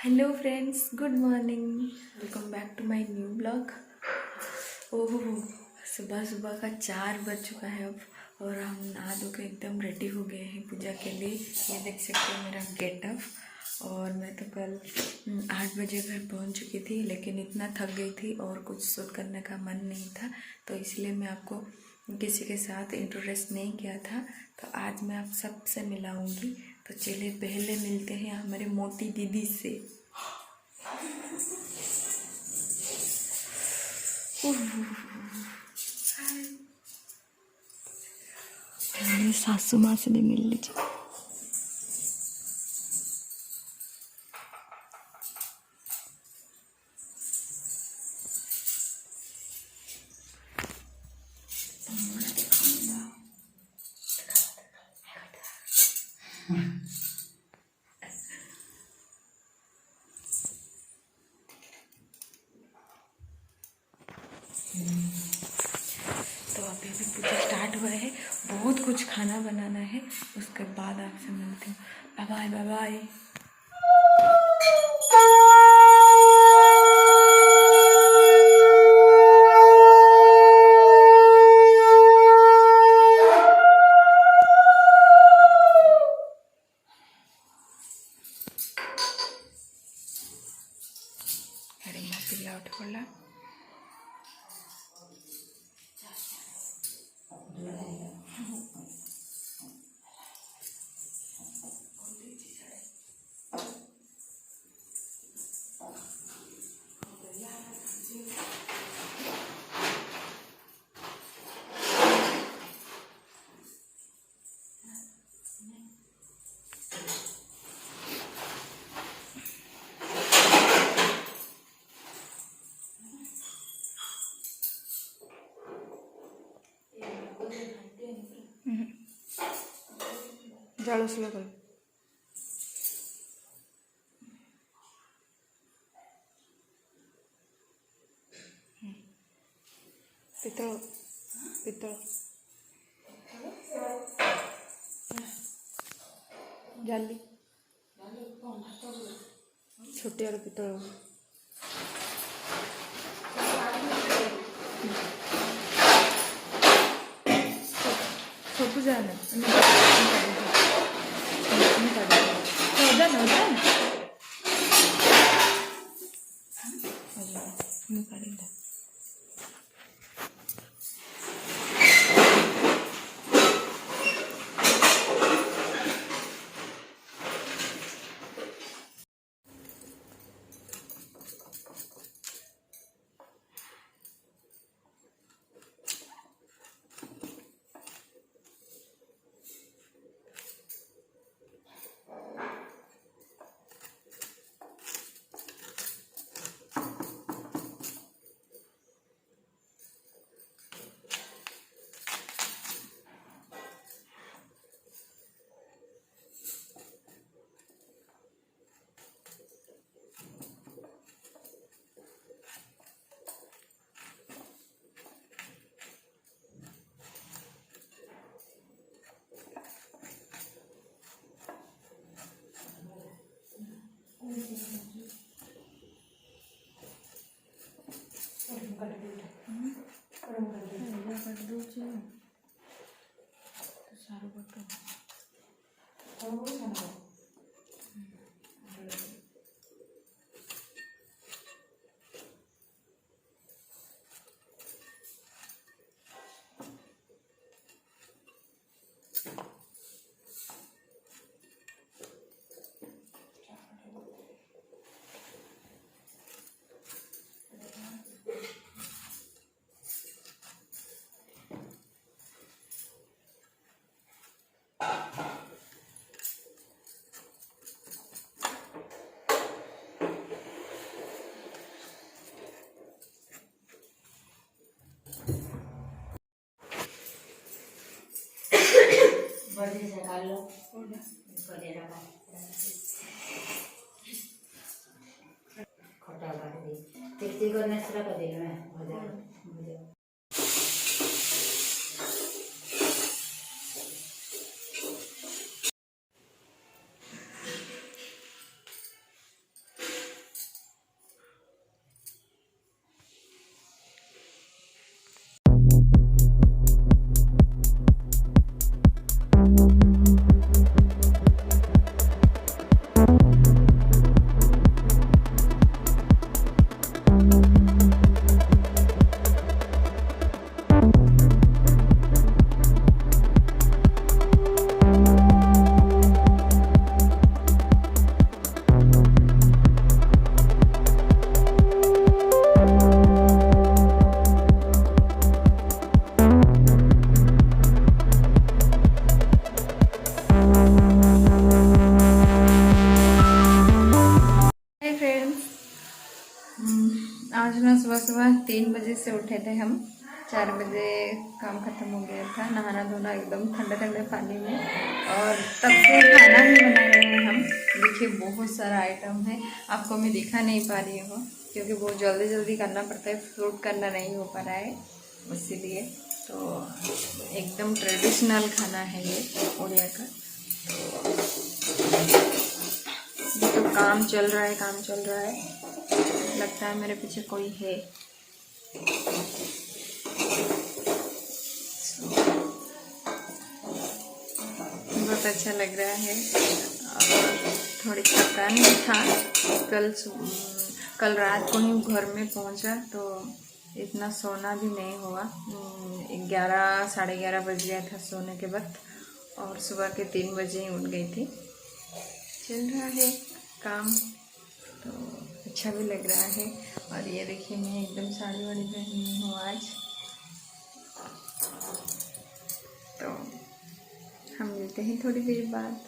Hello friends, good morning. Welcome back to my new blog. Oh, सुबह सुबह का 4 बज चुका है अब, और हम नहा धो के एकदम रेडी हो गए हैं पूजा के लिए। ये देख सकते हैं मेरा गेटअप। और मैं तो कल 8 बजे घर पहुंच चुकी थी, लेकिन इतना थक गई थी और कुछ शूट करने का मन नहीं था, तो इसलिए मैं आपको किसी के साथ इंट्रोड्यूस नहीं किया था। तो आज मैं आप सबसे मिलाऊंगी। तो चलिए पहले मिलते हैं हमारे मोटी दीदी से। हमारे सासू माँ से भी मिल लीजिए। तो अभी पूजा स्टार्ट हुआ है, बहुत कुछ खाना बनाना है, उसके बाद आपसे मिलती हूँ। Bye bye bye bye. झाड़ू स्लो कर। पितल पितल जाली छोटे और पितल सब जाने बजे से कर लो खोटा काट दी तिक्ती को नसरा कर दी मैं मुझे आज ना सुबह सुबह 3 बजे से उठे थे हम। 4 बजे काम ख़त्म हो गया था, नहाना धोना एकदम ठंडे ठंडे पानी में, और तब से खाना भी बना रहे हैं हम। देखिए बहुत सारा आइटम है, आपको मैं दिखा नहीं पा रही हूँ क्योंकि बहुत जल्दी जल्दी करना पड़ता है, फ्रूट करना नहीं हो पा रहा है इसीलिए। तो एकदम ट्रेडिशनल खाना है ये उड़िया का। तो काम चल रहा है, काम चल रहा है, लगता है मेरे पीछे कोई है। बहुत अच्छा लग रहा है और थोड़ी थकान भी था। कल रात को ही घर में पहुंचा तो इतना सोना भी नहीं हुआ। 11 साढ़े 11 बज गया था सोने के बाद, और सुबह के 3 बजे ही उठ गई थी। चल रहा है काम तो अच्छा भी लग रहा है। और ये देखिए मैं एकदम साड़ी वाड़ी पहनी हूँ आज। तो हम मिलते हैं थोड़ी देर बाद।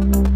है।